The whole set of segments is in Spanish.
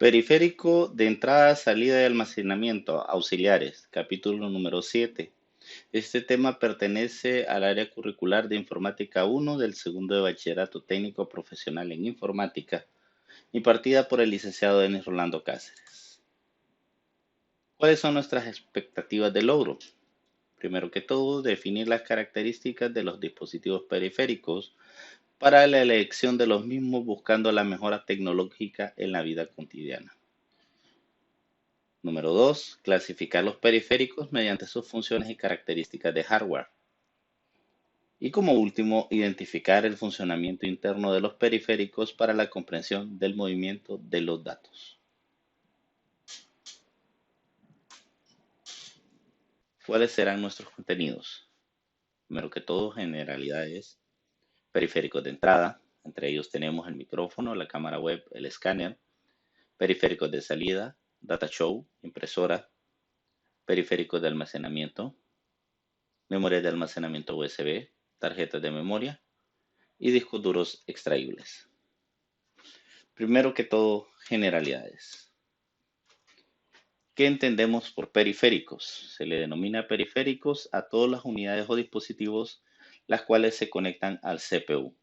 Periférico de entrada, salida y almacenamiento, auxiliares, capítulo número 7. Este tema pertenece al área curricular de Informática 1 del segundo de Bachillerato Técnico Profesional en Informática, impartida por el licenciado Denis Rolando Cáceres. ¿Cuáles son nuestras expectativas de logro? Primero que todo, definir las características de los dispositivos periféricos para la elección de los mismos buscando la mejora tecnológica en la vida cotidiana. Número 2. Clasificar los periféricos mediante sus funciones y características de hardware. Y como último, identificar el funcionamiento interno de los periféricos para la comprensión del movimiento de los datos. ¿Cuáles serán nuestros contenidos? Primero que todo, generalidades, periféricos de entrada. Entre ellos tenemos el micrófono, la cámara web, el escáner, periféricos de salida, data show, impresora, periféricos de almacenamiento, memoria de almacenamiento USB, tarjetas de memoria y discos duros extraíbles. Primero que todo, generalidades. ¿Qué entendemos por periféricos? Se le denomina periféricos a todas las unidades o dispositivos las cuales se conectan al CPU.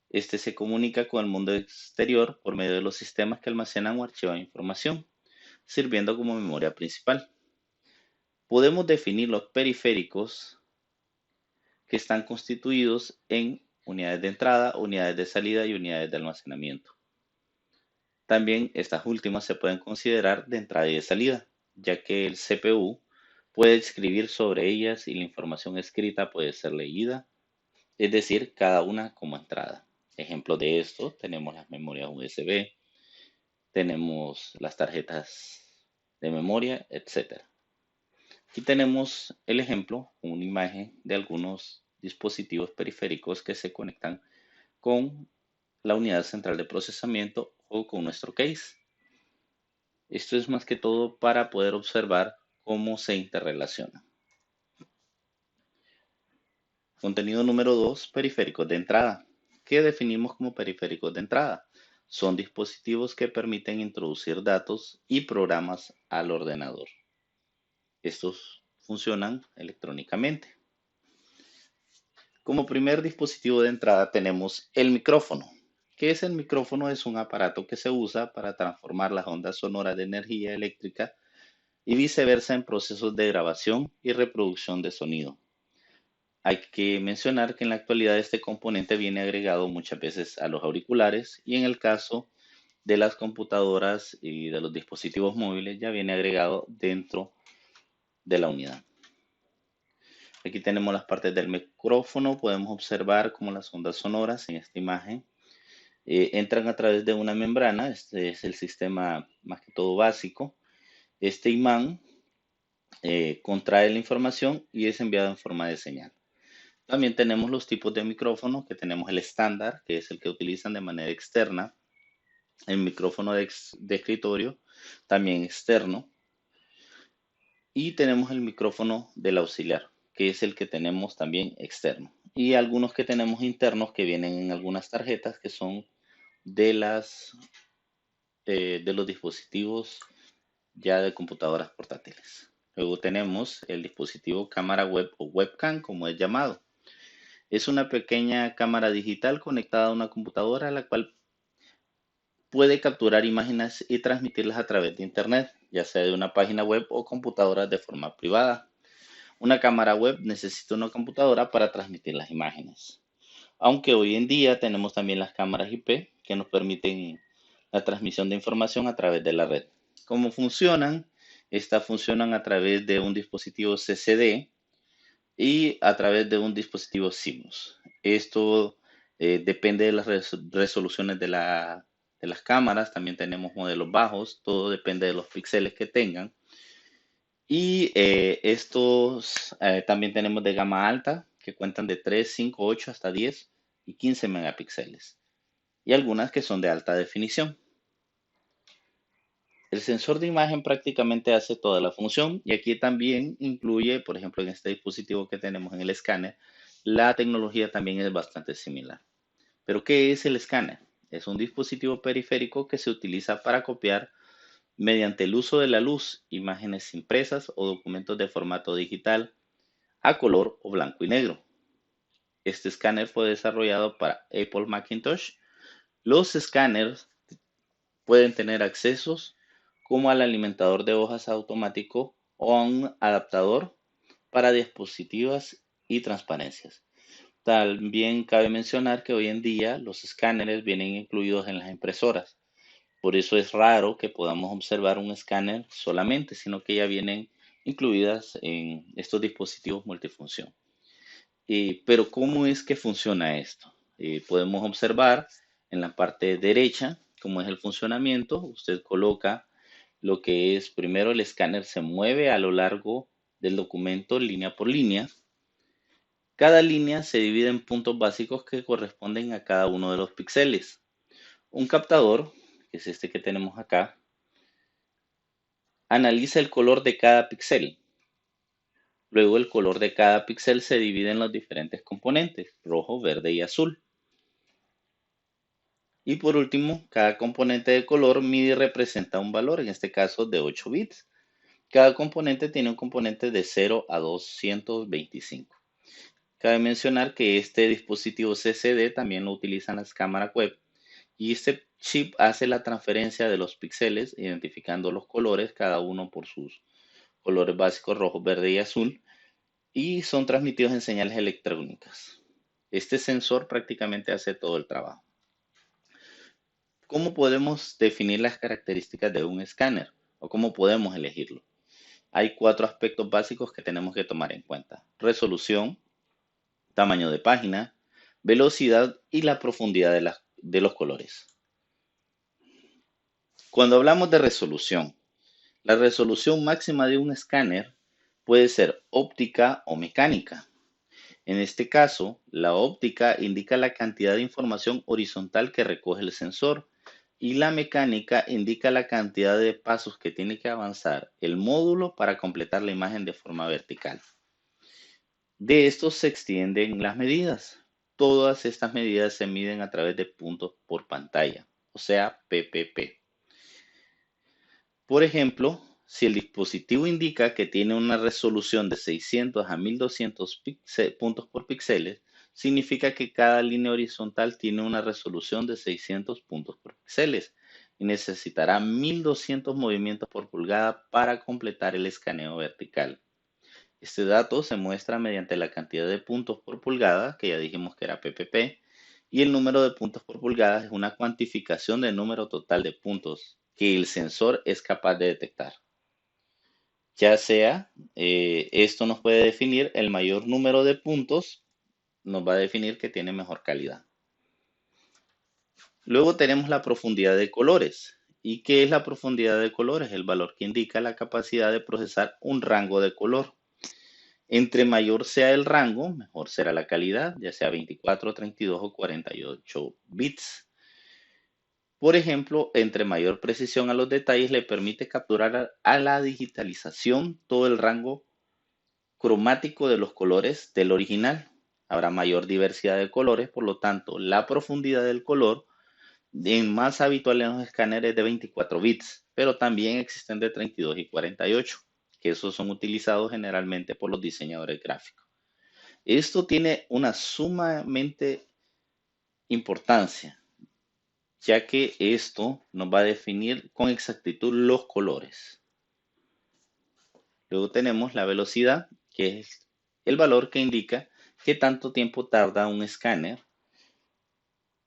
Este se comunica con el mundo exterior por medio de los sistemas que almacenan o archivan información, sirviendo como memoria principal. Podemos definir los periféricos que están constituidos en unidades de entrada, unidades de salida y unidades de almacenamiento. También estas últimas se pueden considerar de entrada y de salida, ya que el CPU puede escribir sobre ellas y la información escrita puede ser leída, es decir, cada una como entrada. Ejemplo de esto, tenemos las memorias USB, tenemos las tarjetas de memoria, etc. Aquí tenemos el ejemplo, una imagen de algunos dispositivos periféricos que se conectan con la unidad central de procesamiento o con nuestro case. Esto es más que todo para poder observar cómo se interrelacionan. Contenido número 2, periféricos de entrada. ¿Qué definimos como periféricos de entrada? Son dispositivos que permiten introducir datos y programas al ordenador. Estos funcionan electrónicamente. Como primer dispositivo de entrada tenemos el micrófono. ¿Qué es el micrófono? Es un aparato que se usa para transformar las ondas sonoras de energía eléctrica y viceversa en procesos de grabación y reproducción de sonido. Hay que mencionar que en la actualidad este componente viene agregado muchas veces a los auriculares y en el caso de las computadoras y de los dispositivos móviles ya viene agregado dentro de la unidad. Aquí tenemos las partes del micrófono, podemos observar cómo las ondas sonoras en esta imagen entran a través de una membrana, este es el sistema más que todo básico. Este imán contrae la información y es enviado en forma de señal. También tenemos los tipos de micrófono, que tenemos el estándar, que es el que utilizan de manera externa, el micrófono de escritorio, también externo, y tenemos el micrófono del auxiliar, que es el que tenemos también externo. Y algunos que tenemos internos que vienen en algunas tarjetas que son de los dispositivos ya de computadoras portátiles. Luego tenemos el dispositivo cámara web o webcam, como es llamado. Es una pequeña cámara digital conectada a una computadora, la cual puede capturar imágenes y transmitirlas a través de Internet, ya sea de una página web o computadoras de forma privada. Una cámara web necesita una computadora para transmitir las imágenes. Aunque hoy en día tenemos también las cámaras IP que nos permiten la transmisión de información a través de la red. ¿Cómo funcionan? Estas funcionan a través de un dispositivo CCD y a través de un dispositivo CMOS. Esto depende de las resoluciones de las cámaras, también tenemos modelos bajos, todo depende de los píxeles que tengan. Y estos también tenemos de gama alta, que cuentan de 3, 5, 8 hasta 10 y 15 megapíxeles. Y algunas que son de alta definición. El sensor de imagen prácticamente hace toda la función y aquí también incluye, por ejemplo, en este dispositivo que tenemos en el escáner, la tecnología también es bastante similar. Pero ¿qué es el escáner? es un dispositivo periférico que se utiliza para copiar mediante el uso de la luz imágenes impresas o documentos de formato digital a color o blanco y negro. Este escáner fue desarrollado para Apple Macintosh. Los escáneres pueden tener accesos como al alimentador de hojas automático o a un adaptador para dispositivos y transparencias. También cabe mencionar que hoy en día los escáneres vienen incluidos en las impresoras. Por eso es raro que podamos observar un escáner solamente, sino que ya vienen incluidas en estos dispositivos multifunción. Pero ¿cómo es que funciona esto? Podemos observar en la parte derecha cómo es el funcionamiento. Usted coloca lo que es primero el escáner se mueve a lo largo del documento línea por línea. Cada línea se divide en puntos básicos que corresponden a cada uno de los píxeles. Un captador, que es este que tenemos acá, analiza el color de cada píxel. Luego el color de cada píxel se divide en los diferentes componentes, rojo, verde y azul. Y por último, cada componente de color mide y representa un valor, en este caso de 8 bits. Cada componente tiene un componente de 0 a 225. Cabe mencionar que este dispositivo CCD también lo utilizan las cámaras web y este chip hace la transferencia de los píxeles identificando los colores, cada uno por sus colores básicos rojo, verde y azul, y son transmitidos en señales electrónicas. Este sensor prácticamente hace todo el trabajo. ¿Cómo podemos definir las características de un escáner o cómo podemos elegirlo? Hay 4 aspectos básicos que tenemos que tomar en cuenta: resolución, tamaño de página, velocidad y la profundidad de los colores. Cuando hablamos de resolución, la resolución máxima de un escáner puede ser óptica o mecánica. En este caso, la óptica indica la cantidad de información horizontal que recoge el sensor y la mecánica indica la cantidad de pasos que tiene que avanzar el módulo para completar la imagen de forma vertical. De estos se extienden las medidas. Todas estas medidas se miden a través de puntos por pantalla, o sea, PPP. Por ejemplo, si el dispositivo indica que tiene una resolución de 600 a 1200 puntos por píxeles, significa que cada línea horizontal tiene una resolución de 600 puntos por píxeles y necesitará 1200 movimientos por pulgada para completar el escaneo vertical. Este dato se muestra mediante la cantidad de puntos por pulgada, que ya dijimos que era PPP, y el número de puntos por pulgada es una cuantificación del número total de puntos que el sensor es capaz de detectar. Ya sea, esto nos puede definir el mayor número de puntos, nos va a definir que tiene mejor calidad. Luego tenemos la profundidad de colores. ¿Y qué es la profundidad de colores? El valor que indica la capacidad de procesar un rango de color. Entre mayor sea el rango, mejor será la calidad, ya sea 24, 32 o 48 bits. Por ejemplo, entre mayor precisión a los detalles le permite capturar a la digitalización todo el rango cromático de los colores del original. Habrá mayor diversidad de colores, por lo tanto, la profundidad del color más habitual en los escáneres de 24 bits, pero también existen de 32 y 48, que esos son utilizados generalmente por los diseñadores gráficos. Esto tiene una sumamente importancia, ya que esto nos va a definir con exactitud los colores. Luego tenemos la velocidad, que es el valor que indica qué tanto tiempo tarda un escáner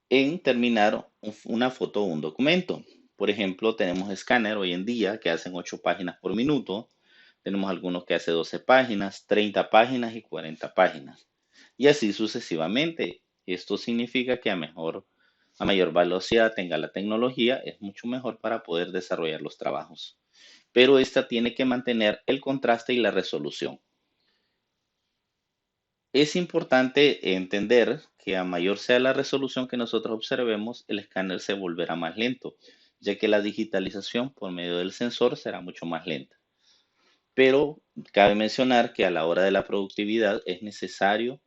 en terminar una foto o un documento. Por ejemplo, tenemos escáner hoy en día que hacen 8 páginas por minuto. Tenemos algunos que hacen 12 páginas, 30 páginas y 40 páginas. Y así sucesivamente. Esto significa que a mayor velocidad tenga la tecnología, es mucho mejor para poder desarrollar los trabajos. Pero esta tiene que mantener el contraste y la resolución. Es importante entender que a mayor sea la resolución que nosotros observemos, el escáner se volverá más lento, ya que la digitalización por medio del sensor será mucho más lenta. Pero cabe mencionar que a la hora de la productividad es necesario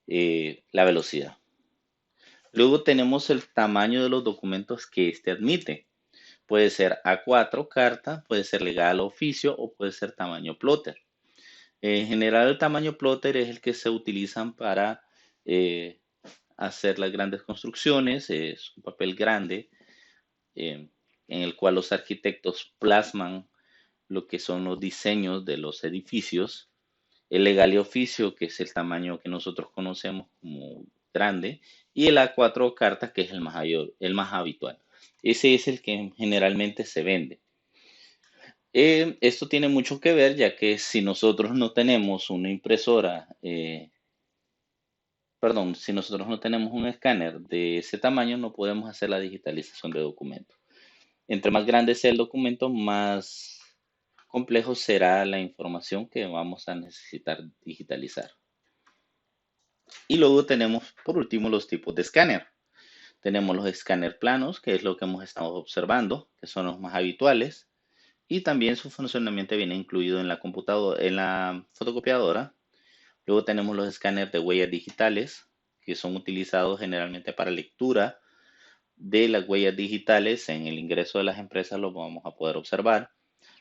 la velocidad. Luego tenemos el tamaño de los documentos que éste admite. Puede ser A4 carta, puede ser legal oficio o puede ser tamaño plotter. En general, el tamaño plotter es el que se utilizan para eh, hacer las grandes construcciones. Es un papel grande eh, en el cual los arquitectos plasman lo que son los diseños de los edificios. El legal y oficio, que es el tamaño que nosotros conocemos como grande, y el A4 carta, que es el más habitual. Ese es el que generalmente se vende. Esto tiene mucho que ver, ya que si nosotros no tenemos una impresora, perdón, si nosotros no tenemos un escáner de ese tamaño, no podemos hacer la digitalización de documentos. Entre más grande sea el documento, más complejo será la información que vamos a necesitar digitalizar. Y luego tenemos, por último, los tipos de escáner. Tenemos los escáner planos, que es lo que hemos estado observando, que son los más habituales. Y también su funcionamiento viene incluido en la computadora, en la fotocopiadora. Luego tenemos los escáneres de huellas digitales, que son utilizados generalmente para lectura de las huellas digitales. En el ingreso de las empresas lo vamos a poder observar.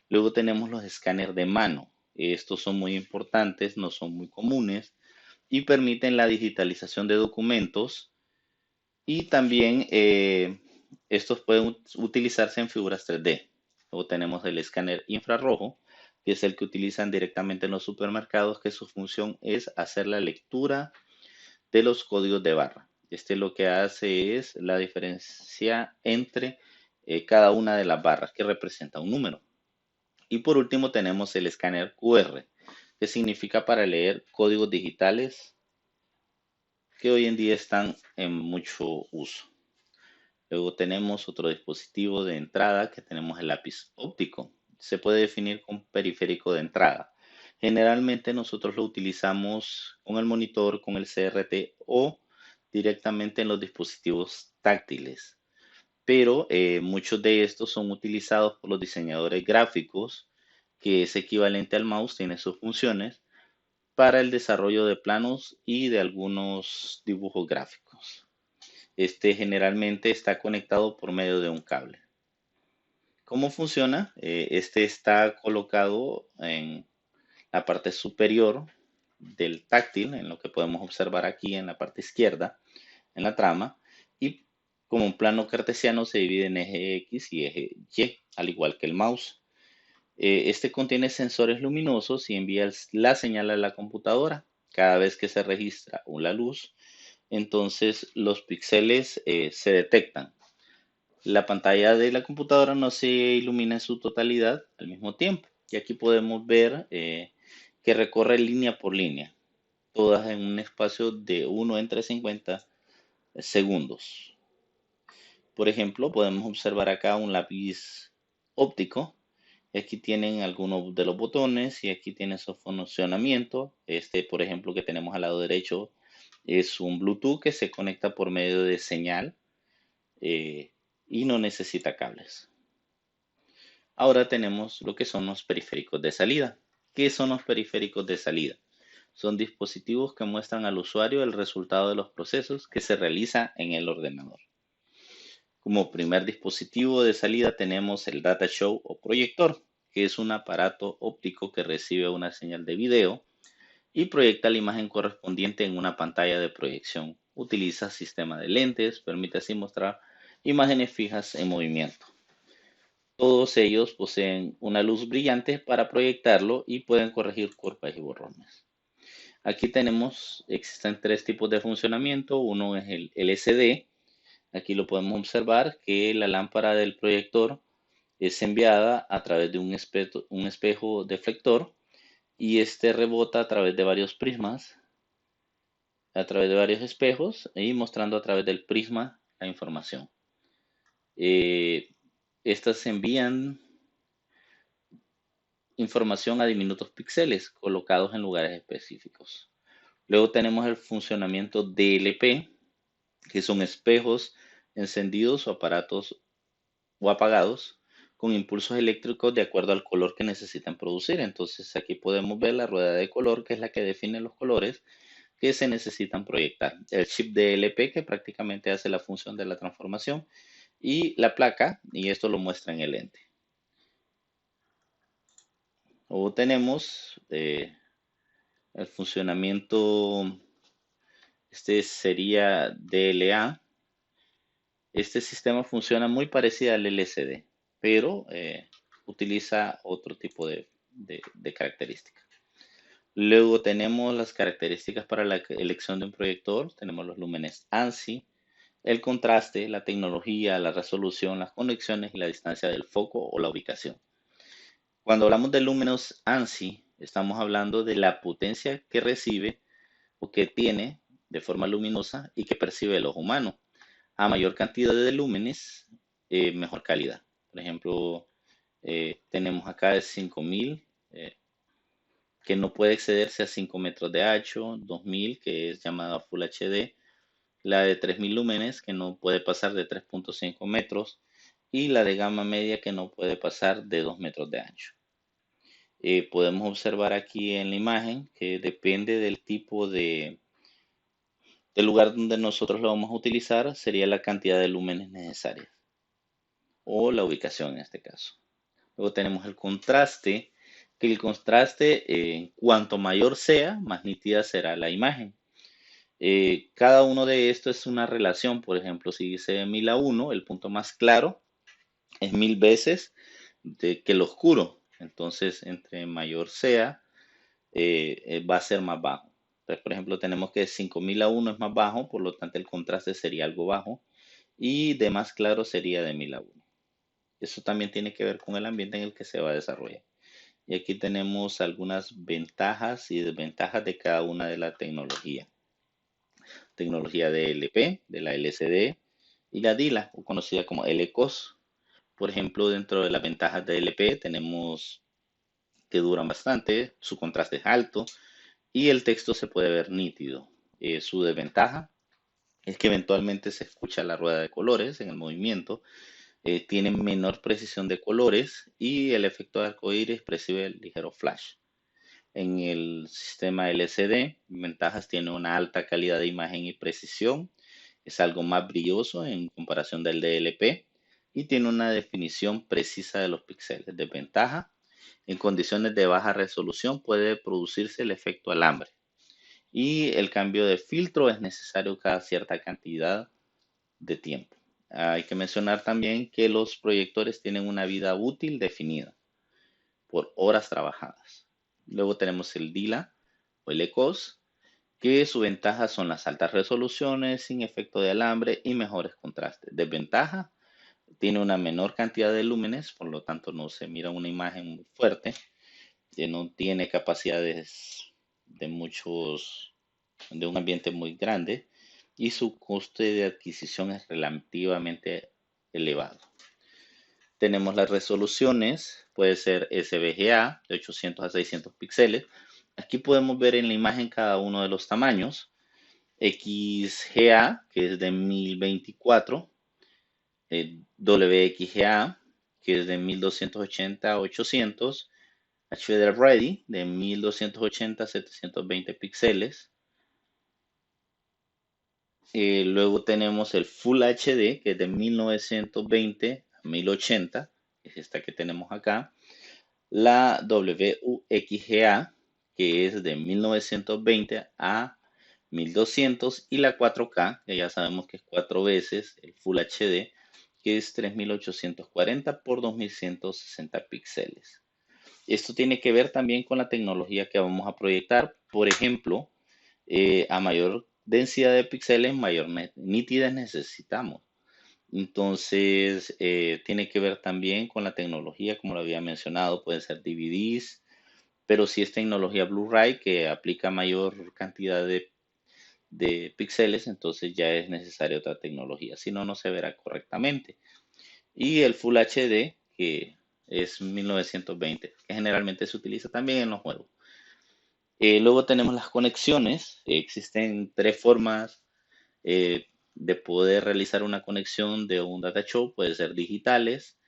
Luego tenemos los escáneres de mano. Estos son muy importantes, no son muy comunes y permiten la digitalización de documentos y también estos pueden utilizarse en figuras 3D. Luego tenemos el escáner infrarrojo, que es el que utilizan directamente en los supermercados, que su función es hacer la lectura de los códigos de barra. Este lo que hace es la diferencia entre cada una de las barras que representa un número. Y por último tenemos el escáner QR, que significa para leer códigos digitales que hoy en día están en mucho uso. Luego tenemos otro dispositivo de entrada que tenemos el lápiz óptico. Se puede definir con periférico de entrada. Generalmente nosotros lo utilizamos con el monitor, con el CRT o directamente en los dispositivos táctiles. Pero muchos de estos son utilizados por los diseñadores gráficos, que es equivalente al mouse, tiene sus funciones para el desarrollo de planos y de algunos dibujos gráficos. Este generalmente está conectado por medio de un cable. ¿Cómo funciona? Este está colocado en la parte superior del táctil, en lo que podemos observar aquí en la parte izquierda, en la trama, y como un plano cartesiano se divide en eje X y eje Y, al igual que el mouse. Este contiene sensores luminosos y envía la señal a la computadora. Cada vez que se registra una luz, entonces los píxeles se detectan. La pantalla de la computadora no se ilumina en su totalidad al mismo tiempo. Y aquí podemos ver que recorre línea por línea, todas en un espacio de 1 entre 50 segundos. Por ejemplo, podemos observar acá un lápiz óptico. Aquí tienen algunos de los botones y aquí tiene su funcionamiento. Este, por ejemplo, que tenemos al lado derecho es un Bluetooth que se conecta por medio de señal eh, y no necesita cables. Ahora tenemos lo que son los periféricos de salida. ¿Qué son los periféricos de salida? Son dispositivos que muestran al usuario el resultado de los procesos que se realiza en el ordenador. Como primer dispositivo de salida tenemos el Data Show o proyector, que es un aparato óptico que recibe una señal de video y proyecta la imagen correspondiente en una pantalla de proyección. Utiliza sistema de lentes, permite así mostrar imágenes fijas en movimiento. Todos ellos poseen una luz brillante para proyectarlo y pueden corregir curvas y borrones. Aquí existen tres tipos de funcionamiento. Uno es el LCD. Aquí lo podemos observar que la lámpara del proyector es enviada a través de un espejo deflector y este rebota a través de varios prismas, a través de varios espejos y mostrando a través del prisma la información. Eh, Estas envían información a diminutos píxeles colocados en lugares específicos. Luego tenemos el funcionamiento DLP, que son espejos encendidos o aparatos o apagados con impulsos eléctricos de acuerdo al color que necesitan producir. Entonces aquí podemos ver la rueda de color, que es la que define los colores que se necesitan proyectar. El chip DLP, que prácticamente hace la función de la transformación, y la placa, y esto lo muestra en el lente. Luego tenemos el funcionamiento, este sería DLA. Este sistema funciona muy parecido al LCD, pero utiliza otro tipo de características. Luego tenemos las características para la elección de un proyector. Tenemos los lúmenes ANSI, el contraste, la tecnología, la resolución, las conexiones y la distancia del foco o la ubicación. Cuando hablamos de lúmenes ANSI, estamos hablando de la potencia que recibe o que tiene de forma luminosa y que percibe el ojo humano. A mayor cantidad de lúmenes, mejor calidad. Por ejemplo, tenemos acá de 5000, que no puede excederse a 5 metros de ancho, 2000, que es llamada Full HD, la de 3000 lúmenes, que no puede pasar de 3.5 metros, y la de gama media, que no puede pasar de 2 metros de ancho. Podemos observar aquí en la imagen que depende del tipo del lugar donde nosotros lo vamos a utilizar, sería la cantidad de lúmenes necesarias o la ubicación en este caso. Luego tenemos el contraste, que el contraste, cuanto mayor sea, más nítida será la imagen. Cada uno de estos es una relación. Por ejemplo, si dice 1000:1, el punto más claro es 1000 veces que el oscuro. Entonces, entre mayor sea, va a ser más bajo. Entonces, por ejemplo, tenemos que 5000:1 es más bajo, por lo tanto el contraste sería algo bajo, y de más claro sería de 1000:1. Eso también tiene que ver con el ambiente en el que se va a desarrollar. Y aquí tenemos algunas ventajas y desventajas de cada una de la tecnología. Tecnología de LP, de la LCD y la DILA, o conocida como LCOS. Por ejemplo, dentro de las ventajas de LP tenemos que duran bastante, su contraste es alto y el texto se puede ver nítido. Su desventaja es que eventualmente se escucha la rueda de colores en el movimiento, tiene menor precisión de colores y el efecto de arcoíris percibe el ligero flash. En el sistema LCD, ventajas, tiene una alta calidad de imagen y precisión, es algo más brilloso en comparación del DLP y tiene una definición precisa de los píxeles. Desventaja, en condiciones de baja resolución puede producirse el efecto alambre y el cambio de filtro es necesario cada cierta cantidad de tiempo. Hay que mencionar también que los proyectores tienen una vida útil definida por horas trabajadas. Luego tenemos el DILA o el ECOS, que su ventaja son las altas resoluciones sin efecto de alambre y mejores contrastes. Desventaja, tiene una menor cantidad de lúmenes, por lo tanto no se mira una imagen muy fuerte, que no tiene capacidades de de un ambiente muy grande y su coste de adquisición es relativamente elevado. Tenemos las resoluciones, puede ser SVGA de 800 a 600 píxeles. Aquí podemos ver en la imagen cada uno de los tamaños. XGA, que es de 1024, WXGA, que es de 1280 a 800, HD Ready de 1280 a 720 píxeles. Luego tenemos el Full HD, que es de 1920 a 1080, es esta que tenemos acá. La WXGA, que es de 1920 a 1200, y la 4K, que ya sabemos que es 4 veces el Full HD, que es 3840 por 2160 píxeles. Esto tiene que ver también con la tecnología que vamos a proyectar. Por ejemplo, a mayor densidad de píxeles, mayor nitidez necesitamos. Entonces, tiene que ver también con la tecnología, como lo había mencionado, pueden ser DVDs, pero si es tecnología Blu-ray que aplica mayor cantidad de píxeles, entonces ya es necesaria otra tecnología, si no, no se verá correctamente. Y el Full HD, que es 1920, que generalmente se utiliza también en los juegos. Luego tenemos las conexiones. Existen tres formas de poder realizar una conexión de un data show. Puede ser digitales,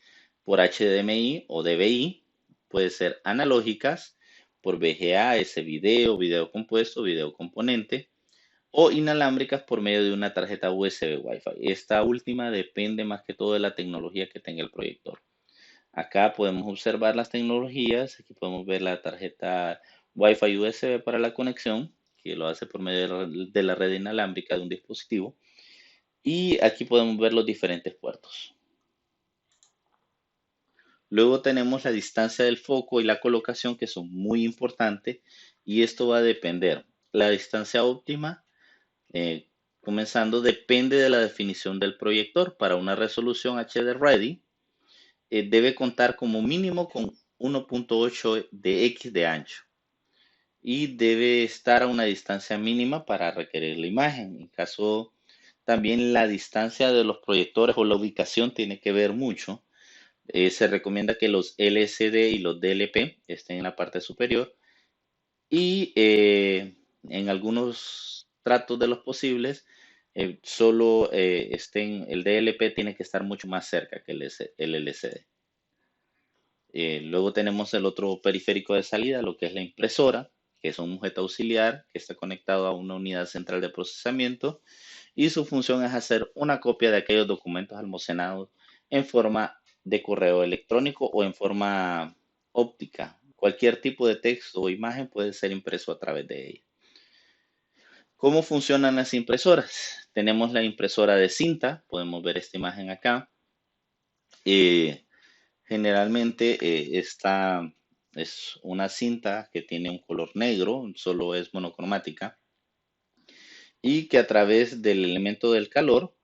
por HDMI o DVI, puede ser analógicas, por VGA, ese video, video compuesto, video componente, o inalámbricas por medio de una tarjeta USB Wi-Fi. Esta última depende más que todo de la tecnología que tenga el proyector. Acá podemos observar las tecnologías. Aquí podemos ver la tarjeta Wi-Fi USB para la conexión, que lo hace por medio de la red inalámbrica de un dispositivo. Y aquí podemos ver los diferentes puertos. Luego tenemos la distancia del foco y la colocación, que son muy importantes, y esto va a depender. La distancia óptima, eh, comenzando, depende de la definición del proyector. Para una resolución HD Ready, debe contar como mínimo con 1.8 de X de ancho y debe estar a una distancia mínima para requerir la imagen. En caso, también la distancia de los proyectores o la ubicación tiene que ver mucho. Se recomienda que los LCD y los DLP estén en la parte superior y en algunos tratos de los posibles, solo el DLP tiene que estar mucho más cerca que el LCD. Luego tenemos el otro periférico de salida, lo que es la impresora, que es un objeto auxiliar que está conectado a una unidad central de procesamiento, y su función es hacer una copia de aquellos documentos almacenados en forma de correo electrónico o en forma óptica. Cualquier tipo de texto o imagen puede ser impreso a través de ella. ¿Cómo funcionan las impresoras? Tenemos la impresora de cinta, podemos ver esta imagen acá. Eh, Generalmente esta es una cinta que tiene un color negro, solo es monocromática, y que a través del elemento del calor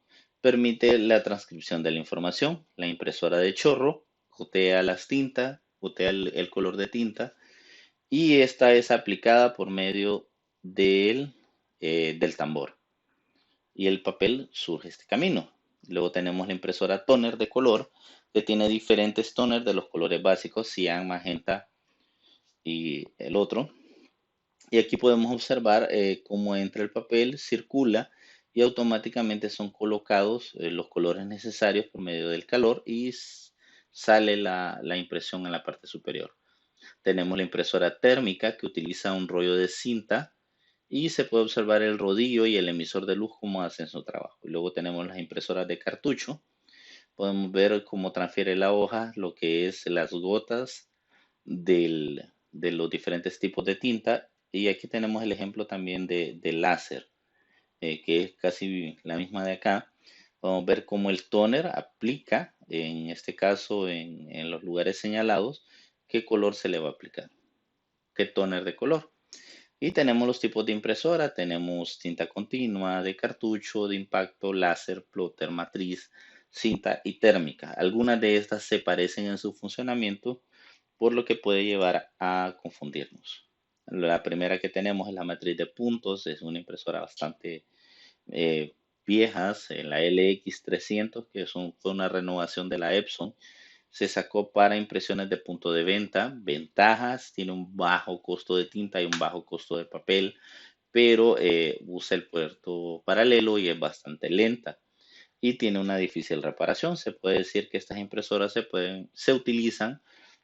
permite la transcripción de la información. La impresora de chorro jotea las tintas, jotea el color de tinta, y esta es aplicada por medio del tambor. Y el papel surge este camino. Luego tenemos la impresora toner de color, que tiene diferentes toners de los colores básicos, cian, magenta y el otro. Y aquí podemos observar cómo entra el papel, circula y automáticamente son colocados los colores necesarios por medio del calor y sale la impresión en la parte superior. Tenemos la impresora térmica, que utiliza un rollo de cinta y se puede observar el rodillo y el emisor de luz cómo hacen su trabajo. Y luego tenemos las impresoras de cartucho. Podemos ver cómo transfiere la hoja, lo que es las gotas de los diferentes tipos de tinta. Y aquí tenemos el ejemplo también de láser, que es casi la misma de acá. Podemos ver cómo el tóner aplica, en este caso en los lugares señalados, qué color se le va a aplicar, qué tóner de color. Y tenemos los tipos de impresora, tenemos tinta continua, de cartucho, de impacto, láser, plotter, matriz, cinta y térmica. Algunas de estas se parecen en su funcionamiento, por lo que puede llevar a confundirnos. La primera que tenemos es la matriz de puntos, es una impresora bastante eh, viejas, la LX300, que fue una renovación de la Epson. Se sacó para impresiones de punto de venta. Ventajas: tiene un bajo costo de tinta y un bajo costo de papel, pero usa el puerto paralelo y es bastante lenta y tiene una difícil reparación. Se puede decir que estas impresoras se utilizan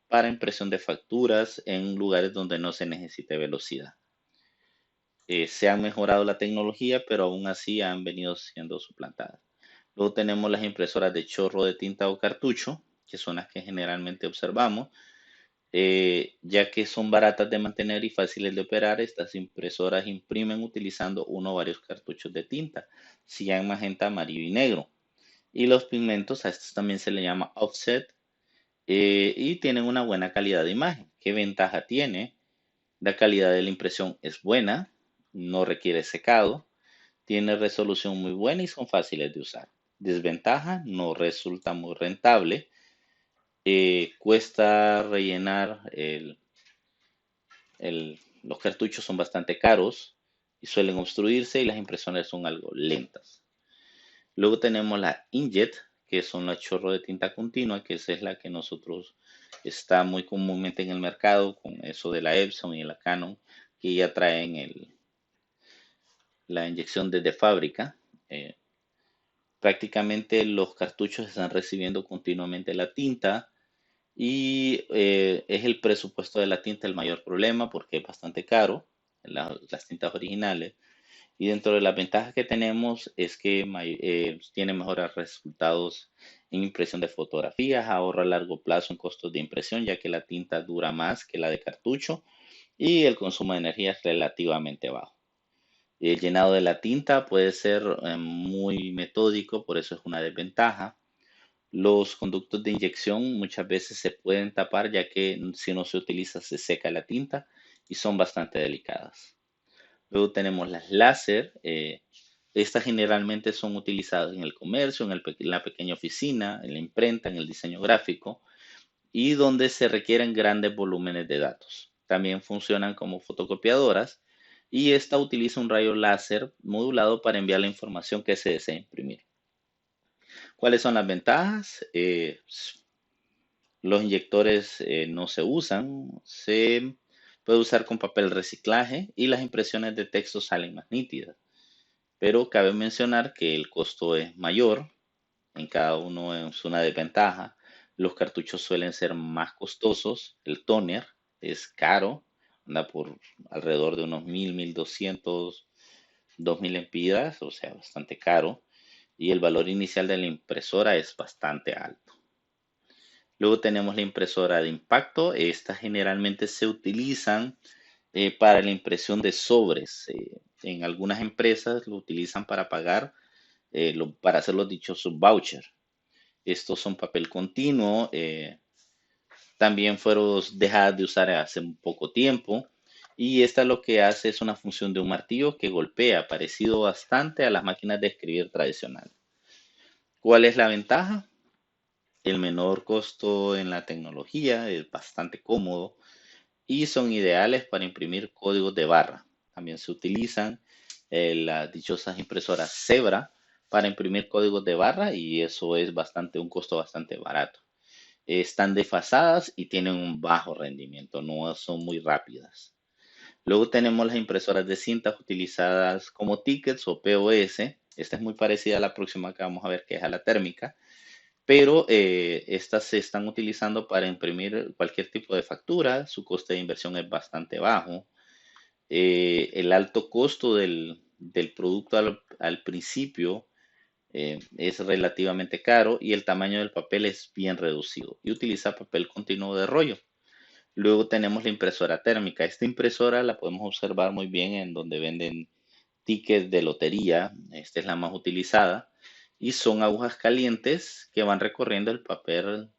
para impresión de facturas en lugares donde no se necesite velocidad. Se ha mejorado la tecnología, pero aún así han venido siendo suplantadas. Luego tenemos las impresoras de chorro de tinta o cartucho, que son las que generalmente observamos, ya que son baratas de mantener y fáciles de operar. Estas impresoras imprimen utilizando uno o varios cartuchos de tinta, cian, magenta, amarillo y negro. Y los pigmentos, a estos también se le llama offset, y tienen una buena calidad de imagen. ¿Qué ventaja tiene? La calidad de la impresión es buena, no requiere secado, tiene resolución muy buena y son fáciles de usar. Desventaja: no resulta muy rentable, cuesta rellenar los cartuchos, son bastante caros y suelen obstruirse, y las impresiones son algo lentas. Luego tenemos la inkjet, que son los chorros de tinta continua, que esa es la que nosotros está muy comúnmente en el mercado, con eso de la Epson y la Canon, que ya traen la inyección desde fábrica. Eh, Prácticamente los cartuchos están recibiendo continuamente la tinta, y es el presupuesto de la tinta el mayor problema, porque es bastante caro, las tintas originales. Y dentro de las ventajas que tenemos es que tiene mejores resultados en impresión de fotografías, ahorra a largo plazo en costos de impresión, ya que la tinta dura más que la de cartucho y el consumo de energía es relativamente bajo. El llenado de la tinta puede ser muy metódico, por eso es una desventaja. Los conductos de inyección muchas veces se pueden tapar, ya que si no se utiliza se seca la tinta y son bastante delicadas. Luego tenemos las láser. Estas generalmente son utilizadas en el comercio, en la pequeña oficina, en la imprenta, en el diseño gráfico y donde se requieren grandes volúmenes de datos. También funcionan como fotocopiadoras y esta utiliza un rayo láser modulado para enviar la información que se desea imprimir. ¿Cuáles son las ventajas? Los inyectores no se usan, se puede usar con papel reciclaje y las impresiones de texto salen más nítidas. Pero cabe mencionar que el costo es mayor, en cada uno es una desventaja. Los cartuchos suelen ser más costosos, el toner es caro, anda por alrededor de unos 1200, 2000 empiras, o sea, bastante caro, y el valor inicial de la impresora es bastante alto. Luego tenemos la impresora de impacto. Estas generalmente se utilizan para la impresión de sobres. En algunas empresas lo utilizan para pagar, para hacer los dichosos vouchers. Estos son papel continuo. También fueron dejadas de usar hace un poco tiempo. Y esta lo que hace es una función de un martillo que golpea, parecido bastante a las máquinas de escribir tradicionales. ¿Cuál es la ventaja? El menor costo en la tecnología, es bastante cómodo y son ideales para imprimir códigos de barra. También se utilizan las dichosas impresoras Zebra para imprimir códigos de barra y eso es un costo bastante barato. Están desfasadas y tienen un bajo rendimiento, no son muy rápidas. Luego tenemos las impresoras de cintas utilizadas como tickets o POS. Esta es muy parecida a la próxima que vamos a ver, que es a la térmica, pero estas se están utilizando para imprimir cualquier tipo de factura. Su coste de inversión es bastante bajo. El alto costo del producto al principio es relativamente caro y el tamaño del papel es bien reducido y utiliza papel continuo de rollo. Luego tenemos la impresora térmica. Esta impresora la podemos observar muy bien en donde venden tickets de lotería. Esta es la más utilizada y son agujas calientes que van recorriendo el papel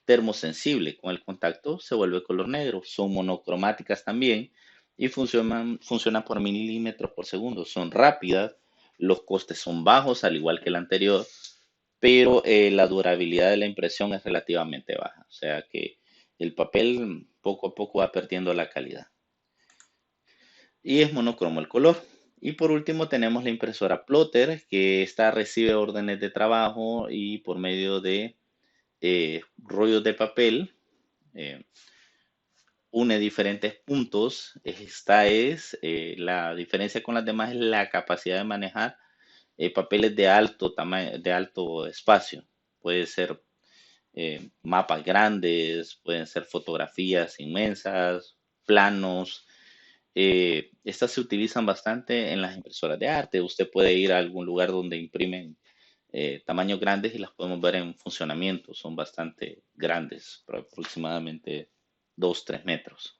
termosensible. Con el contacto se vuelve color negro. Son monocromáticas también y funcionan por milímetros por segundo. Son rápidas, los costes son bajos, al igual que el anterior, pero la durabilidad de la impresión es relativamente baja. O sea que el papel poco a poco va perdiendo la calidad. Y es monocromo el color. Y por último tenemos la impresora plotter, que esta recibe órdenes de trabajo y por medio de rollos de papel eh, une diferentes puntos. Esta es la diferencia con las demás, es la capacidad de manejar papeles de alto tamaño, de alto espacio. Puede ser mapas grandes, pueden ser fotografías inmensas, planos. Estas se utilizan bastante en las impresoras de arte. Usted puede ir a algún lugar donde imprimen tamaños grandes y las podemos ver en funcionamiento. Son bastante grandes, aproximadamente 2, 3 metros.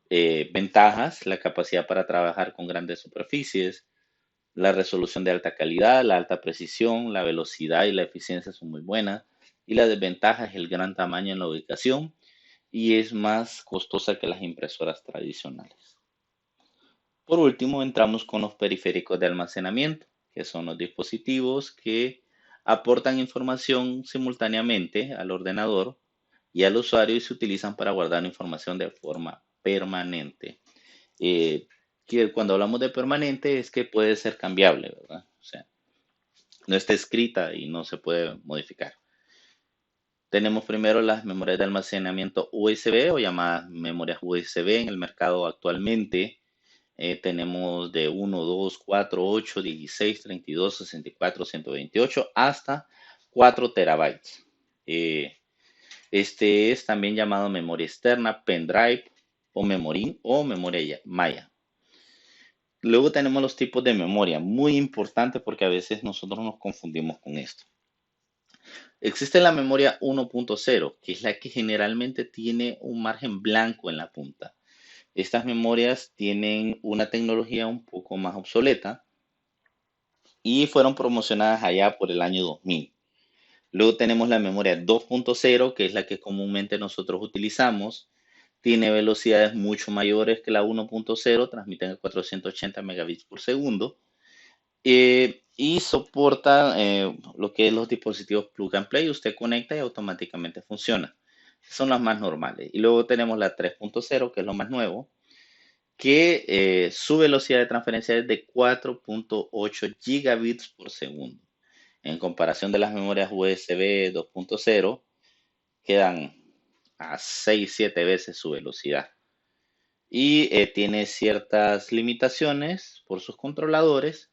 Ventajas: la capacidad para trabajar con grandes superficies, la resolución de alta calidad, la alta precisión, la velocidad y la eficiencia son muy buenas. Y la desventaja es el gran tamaño en la ubicación y es más costosa que las impresoras tradicionales. Por último, entramos con los periféricos de almacenamiento, que son los dispositivos que aportan información simultáneamente al ordenador y al usuario y se utilizan para guardar información de forma permanente. Eh, que cuando hablamos de permanente es que puede ser cambiable, ¿verdad? O sea, no está escrita y no se puede modificar. Tenemos primero las memorias de almacenamiento USB o llamadas memorias USB en el mercado actualmente. Tenemos de 1, 2, 4, 8, 16, 32, 64, 128 hasta 4 terabytes. Este es también llamado memoria externa, pendrive o memoria Maya. Luego tenemos los tipos de memoria, muy importante porque a veces nosotros nos confundimos con esto. Existe la memoria 1.0, que es la que generalmente tiene un margen blanco en la punta. Estas memorias tienen una tecnología un poco más obsoleta y fueron promocionadas allá por el año 2000. Luego tenemos la memoria 2.0, que es la que comúnmente nosotros utilizamos. Tiene velocidades mucho mayores que la 1.0, transmiten a 480 megabits por segundo. Y soporta lo que es los dispositivos plug and play. Usted conecta y automáticamente funciona. Son las más normales. Y luego tenemos la 3.0, que es lo más nuevo, que su velocidad de transferencia es de 4.8 gigabits por segundo. En comparación de las memorias USB 2.0, quedan a 6-7 veces su velocidad. Y tiene ciertas limitaciones por sus controladores,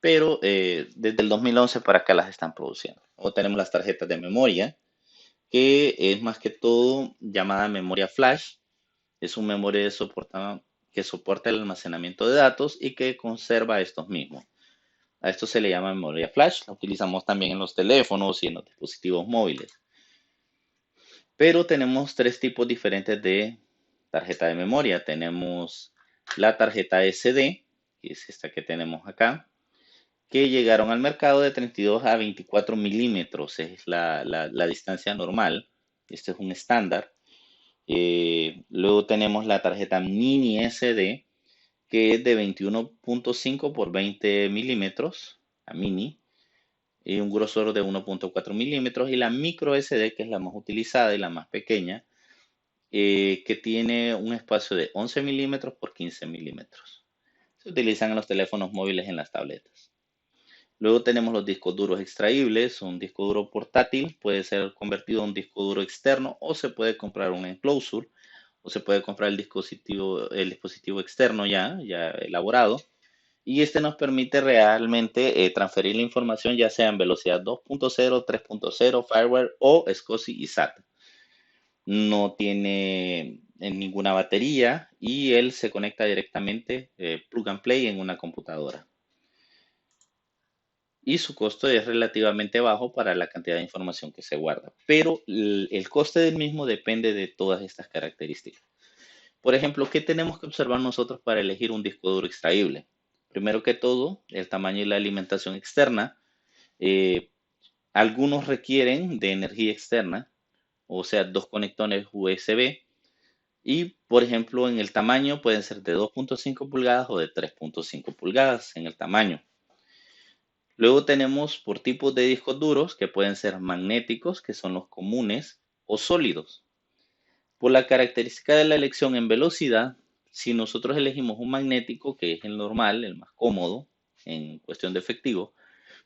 pero desde el 2011 para acá las están produciendo. Luego tenemos las tarjetas de memoria, que es más que todo llamada memoria flash. Es un memoria que soporta el almacenamiento de datos y que conserva estos mismos. A esto se le llama memoria flash. La utilizamos también en los teléfonos y en los dispositivos móviles. Pero tenemos tres tipos diferentes de tarjeta de memoria. Tenemos la tarjeta SD, que es esta que tenemos acá, que llegaron al mercado de 32 a 24 milímetros. Es la distancia normal. Este es un estándar. Luego tenemos la tarjeta mini SD, que es de 21.5 por 20 milímetros, la mini, y un grosor de 1.4 milímetros. Y la micro SD, que es la más utilizada y la más pequeña, que tiene un espacio de 11 milímetros por 15 milímetros. Se utilizan en los teléfonos móviles y en las tabletas. Luego tenemos los discos duros extraíbles. Un disco duro portátil puede ser convertido a un disco duro externo o se puede comprar un enclosure o se puede comprar el dispositivo externo ya elaborado. Y este nos permite realmente transferir la información ya sea en velocidad 2.0, 3.0, fireware o SCSI y SATA. No tiene ninguna batería y él se conecta directamente plug and play en una computadora. Y su costo es relativamente bajo para la cantidad de información que se guarda, pero el coste del mismo depende de todas estas características. Por ejemplo, ¿qué tenemos que observar nosotros para elegir un disco duro extraíble? Primero que todo, el tamaño y la alimentación externa. Eh, Algunos requieren de energía externa, o sea, dos conectores USB. Y, por ejemplo, en el tamaño pueden ser de 2.5 pulgadas o de 3.5 pulgadas en el tamaño. Luego tenemos por tipos de discos duros que pueden ser magnéticos, que son los comunes, o sólidos. Por la característica de la elección en velocidad, si nosotros elegimos un magnético, que es el normal, el más cómodo en cuestión de efectivo,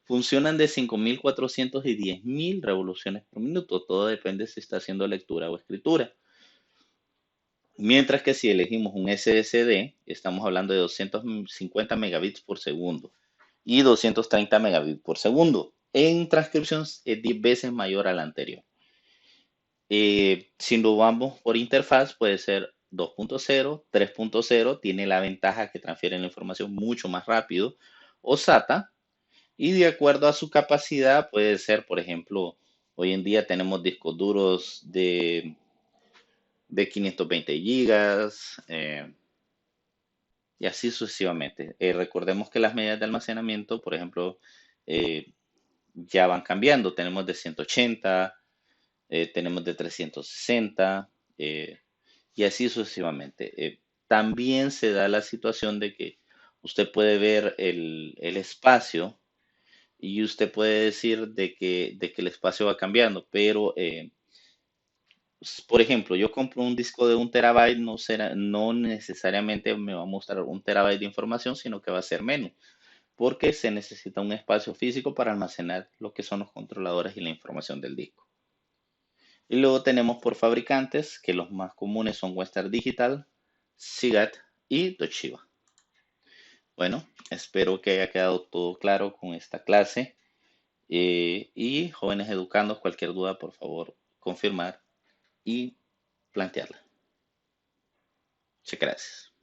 funcionan de 5.400 y 10.000 revoluciones por minuto. Todo depende si está haciendo lectura o escritura. Mientras que si elegimos un SSD, estamos hablando de 250 megabits por segundo y 230 megabits por segundo. En transcripción es 10 veces mayor a la anterior. Si lo vamos por interfaz, puede ser 2.0, 3.0, tiene la ventaja que transfiere la información mucho más rápido, o SATA, y de acuerdo a su capacidad puede ser, por ejemplo, hoy en día tenemos discos duros de 520 gigas, y así sucesivamente. Recordemos que las medidas de almacenamiento, por ejemplo, eh, ya van cambiando. Tenemos de 180, tenemos de 360 y así sucesivamente. También se da la situación de que usted puede ver el espacio y usted puede decir de que el espacio va cambiando, pero por ejemplo, yo compro un disco de 1 terabyte, no necesariamente me va a mostrar 1 terabyte de información, sino que va a ser menos, porque se necesita un espacio físico para almacenar lo que son los controladores y la información del disco. Y luego tenemos por fabricantes, que los más comunes son Western Digital, Seagate y Toshiba. Bueno, espero que haya quedado todo claro con esta clase. Y jóvenes educandos, cualquier duda, por favor, confirmar y plantearla. Muchas gracias.